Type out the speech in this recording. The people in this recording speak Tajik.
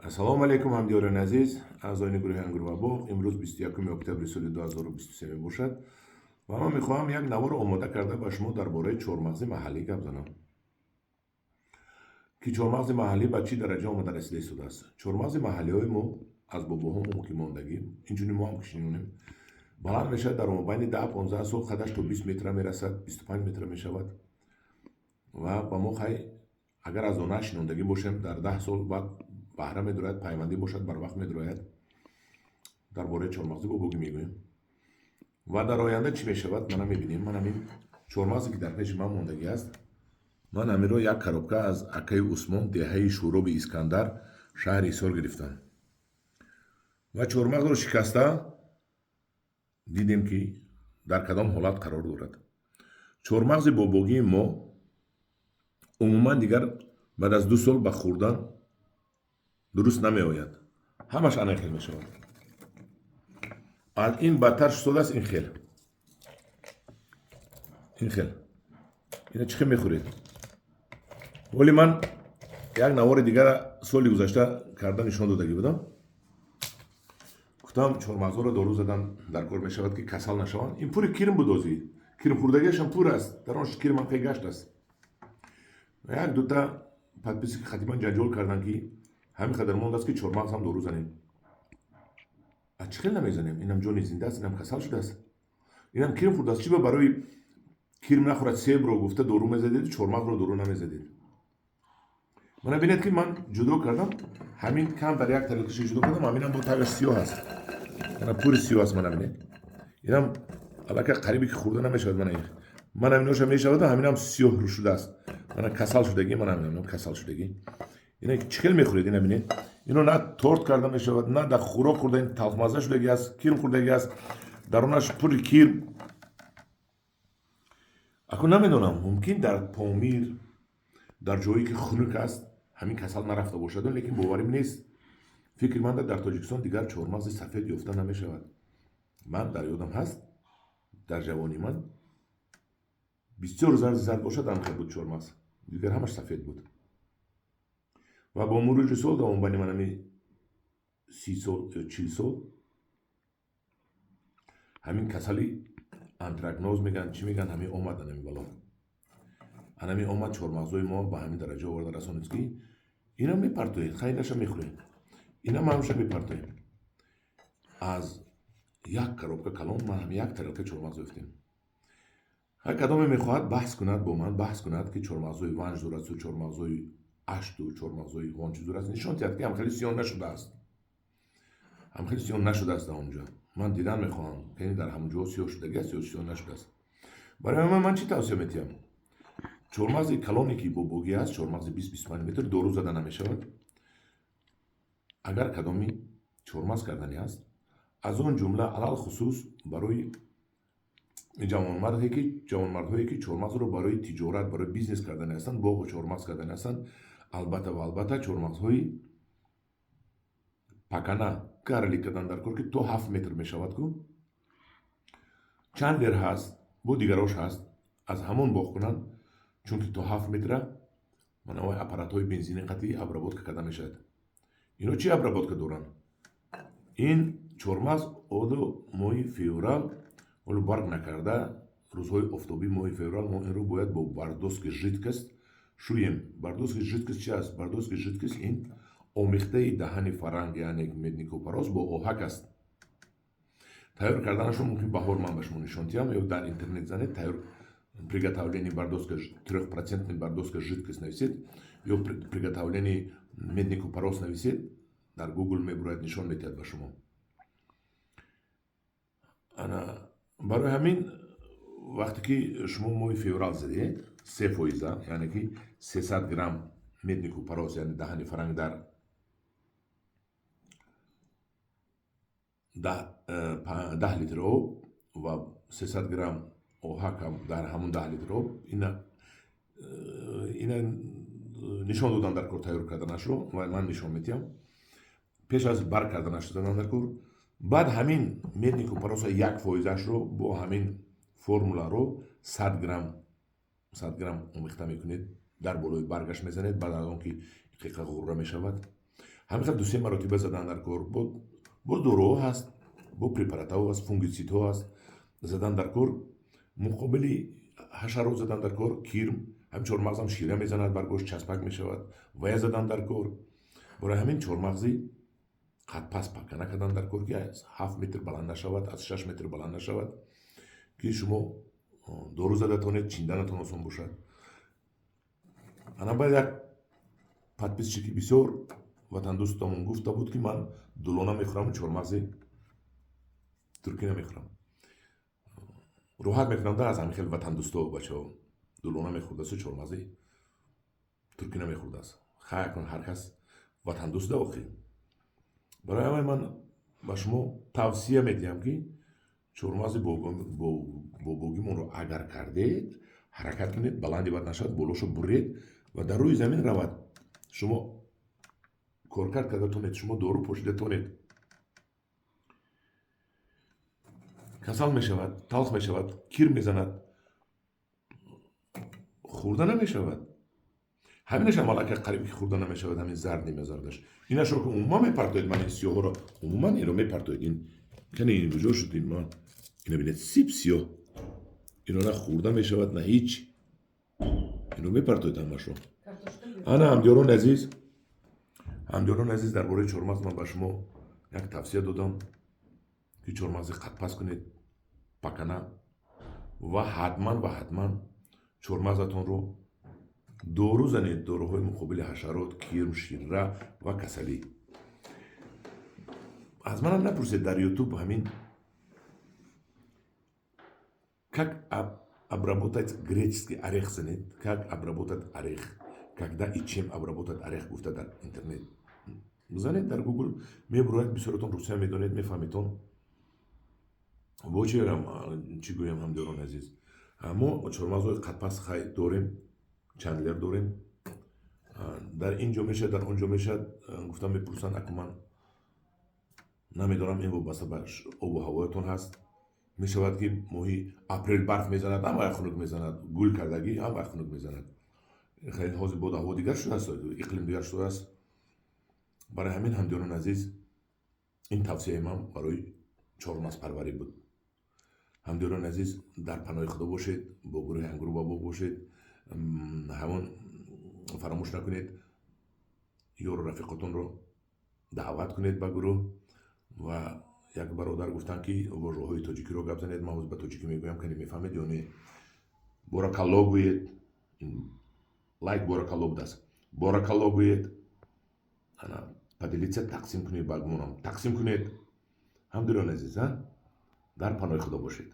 ассалому алайкум ҳамдиёрони азиз, аъзоини гурӯҳи ангурвабоғ. имрӯз 21 октябри соли 2023 мебошад ва ман мехоҳам як наворо омода карда ба шумо дар бораи чормағзи маҳаллӣ гап занам, ки чормағзи маҳаллӣ ба чӣ дараҷа омада расида истодааст. чормағзи маҳаллиҳои мо аз бобоҳомо ки мондагӣ, инчунин мо ҳам ки шинонем, баланд мешавад, дар мобайни 10-15 сол қадаш то 20 метра мерасад, 25 метра мешавад ва ба мо хай агар аз она шинондагӣ бошем, дар 10 сол баъд баҳра медурояд, пайвандӣ бошад, барвақт медурояд. дар бораи чормағзи бобогӣ мегӯем ва дар оянда чӣ мешавад, мана мебинем. Ман ҳамин чормағзе ки дар пеши ман мондагӣ аст, ман ҳаминро як коробка аз акаи Усмон, деҳаи Шӯроби Искандар, шаҳри Ҳисор гирифтам ва чормағзро шикаста дидем ки дар кадом ҳолат қарор дорад. чормағзи бобогии мо умуман дигар баъд аз 2 сол ба хӯрдан дуруст намеояд, ҳамаш анахел мешавад. аз ин бадтар шуд аст ин хел. ина чӣ хел мехӯред? воли ман як навори дигар соли гузашта карда нишон додагӣ будам. гуфтам чормағзоро дору задан дар кор мешавад ки касал нашаванд. ин пури кирм буд озӣ. кирмхӯрдагиашам пур аст. дар он кирмам хе гашт аст. як дута подписи хатиман ҷанҷол кардан ки ҳамин қадар мондааст ки чормағз ҳам дору занем. аз чӣ хел намезанем? инам ҷони зинда аст, инам касал шудааст, инам кирм хӯрдааст. чӣ ба барои кирм нахӯрад себро гуфта дору мезадед, чормағзро дору намезадед? мана бинед ки ман ҷудо кардам, ҳамин кам дар як тарелкаша ҷудо кардам. ҳаминам бо таве сиёҳ аст, мана пури сиёҳ аст. мана бинед, инам аллака қарибе ки хӯрда намешавад. мана ҳаминоша мешавад, ҳаминам сиёҳ шудааст. мана касал шудагӣ, мана ҳаминам касал шудагӣ. ина чӣ хел мехӯред? ина бинед, ино на торт карда мешавад, на дар хӯрок хӯрда. ин талхмаза шудагӣ аст, кирм хӯрдагӣ аст, дарунаш пури кирм. акун намедонам, мумкин дар помир, дар ҷое ки хунук аст, ҳамин касал нарафта бошад, лекин боварим нест. фикр манда дар Тоҷикистон дигар чормағзи сафед ёфта намешавад. ман дар ёдам ҳаст, дар ҷавонии ман бисёр зард бошад, анхел буд чормағз, дигар ҳамаш сафед буд. ва бо мурури сол давомбани манами 30 сол ё 40 сол ҳамин касали антракноз меган, чӣ меган, ҳамин омад. анами омад чормағзои мо ба ҳамин дараҷа оварда расонид ки ина мепартоед, хайнаша мехӯред, ина маҳамша мепартоем. аз як коробка калон ман ҳам як тарелка чормағз ёфтем. ҳар кадоме мехоҳад баҳс кунад, бо ман баҳс кунад ки чормағзои ванҷ дурасту, чормағзои ашту, чормағзои он чиз дураст. нишон диҳад ки ҳамхели сиён нашудааст. ҳамхели сиён нашудааст дар он ҷо. ман дидан мехоҳам ки дар ҳамон ҷо сиёҳ шудагӣ аст ё сиёҳ нашудааст. барои ман чӣ тавсия метиҳам? чормағзи калоне ки бобогӣ аст, чормағзи 20-25 метр дору зада намешавад. агар кадоми чормағз кардани аст, аз он ҷумла алал хусус барои ҷавонмардҳое ки чормағзро барои тиҷорат, барои бизнес кардани ҳастанд, боғу чормағз кардани ҳастанд, албатта чормағзҳои пакана карли кардан дар кор ки то 7 метр мешавад ку чандер ҳаст, бо дигарош ҳаст, аз ҳамон боғ кунанд, чунки то 7 метра манавай аппаратҳои бензини қатъи обработка карда мешавад. ино чӣ обработка доранд? ин чормағз оду моҳи феврал олу барг накарда, рӯзҳои офтобӣ моҳи феврал мо инро бояд бо бардоски жидкост шӯем. бардоски жидкост чӣ аст? бардоски жидкост ин омехтаи даҳани фаранг, яъне медникопарос бо оҳак аст. тайёр карданашро мумкин баҳор ман ба шумо нишон диҳам, ё дар интернет занед, тайёр приготовление бардоска 3% бардоска жидкост нависед, ё приготовление медникопарос нависед, дар Google мебурояд, нишон медиҳад ба шумо. барои ҳамин вақте ки шумо моҳи феврал задед 3%, яъне ки 300 грамм медникопарос, яъне даҳани фаранг дар 10 литр об ва 300 грамм оҳакам дар ҳамон 10 литр об, ина нишон додан дар кор тайёр карданашро ва ман нишон метиҳам. пеш аз бар карданаш задан дар кор, баъд ҳамин медникопароса 1%-ашро бо ҳамин формуларо 100 грамм омехта мекунед, дар болои баргаш мезанед. баъд аз он ки қиқа ғурра мешавад, ҳамин ду се маротиба задан дар кор бо дороҳо ҳаст, бо препаратҳо ҳаст, фунгитсидҳо ҳаст, задан дар кор. муқобили ҳашарот задан дар кор, кирм, ҳам чормағзам шира мезанад, баргош часпак мешавад, вая задан дар кор. барои ҳамин чормағзи қадпас пакана кардан дар кор, ки аз 7 метр баланд нашавад, аз 6 метр баланд нашавад, ки шумо дору зада тонед, чинданатон осон бошад. ана баъд як подписчи ки бисёр ватандӯстамон гуфта буд, ки ман дулона мехӯрам, чормағзи туркӣ намехӯрам. роҳат мекунам да аз ҳамин хел ватандӯсто бачаҳо дулона мехӯрдасту чормағзи туркӣ намехӯрдаст. хай кун ҳар кас ватандӯст да охир. барои ҳамаи ман ба шумо тавсия медиҳам, ки чормағзи бобогимонро агар кардед, ҳаракат кунед, баланди бад нашад, болошо буред ва дар рӯи замин равад. шумо коркард карда тонед, шумо дору пошида тонед, касал мешавад, талх мешавад, кир мезанад, хӯрда намешавад. ҳаминаш амалака қариб ки хӯрда намешавад, ҳамин зарди мезардаш. инашро ки умуман мепартоед, ман ин сиёҳоро умуман инро мепартоед. ин кане ин куҷо шуд, ин ман ина бинед сип сиёҳ, инро на хӯрда мешавад, на ҳеҷ. инро мепартоед ҳамашро. ана ҳамдиёрони азиз, дар бораи чормағз ман ба шумо як тавсия додам, ки чормағзи қадпас кунед, пакана, ва ҳатман чормағзатонро дору занед, доруҳои муқобили ҳашарот, кирм, ширра ва касалӣ. аз манам напурсед дар ютуб ҳамин как обработать греческий орех занед, как обработать орех, когда и чем обработать орех гуфта дар интернет занед, дар гугл мебурояд, бисёратон русия медонед, мефаҳмедон. бо чӣ гӯям ҳамдиёрони азиз, мо чормағзҳои қадпас хай дорем, чандлер дорем, дар ин ҷо мешавад, дар он ҷо мешавад. гуфтам мепурсанд, аку ман намедонам, ин вобаста ба обу ҳавоятон ҳаст. мешавад ки моҳи апрел барф мезанад, ҳам вақт хунук мезанад, гул кардагӣ ҳам вақт хунук мезанад. хеле ҳозир боду ҳаво дигар шудааст, иқлим дигар шудааст. барои ҳамин ҳамдиёрони азиз, ин тавсияи ман барои чормағзпарварӣ буд. ҳамдиёрони азиз, дар паноҳи худо бошед, бо гурӯҳи ангурӯ ба боғ бошед. ҳамон фаромӯш накунед, ёру рафиқотонро даъват кунед ба гурӯҳ. ва як бародар гуфтанд, ки вожҳои тоҷикиро гап занед. ман ҳозир ба тоҷикӣ мегӯям, кани мефаҳмед ё не? боракалло гӯед, лайк боракалло будааст. боракалло гӯед, ана поделиться тақсим кунед, ба гумонам тақсим кунед. ҳамдиёрони азиз, дар паноҳи худо бошед.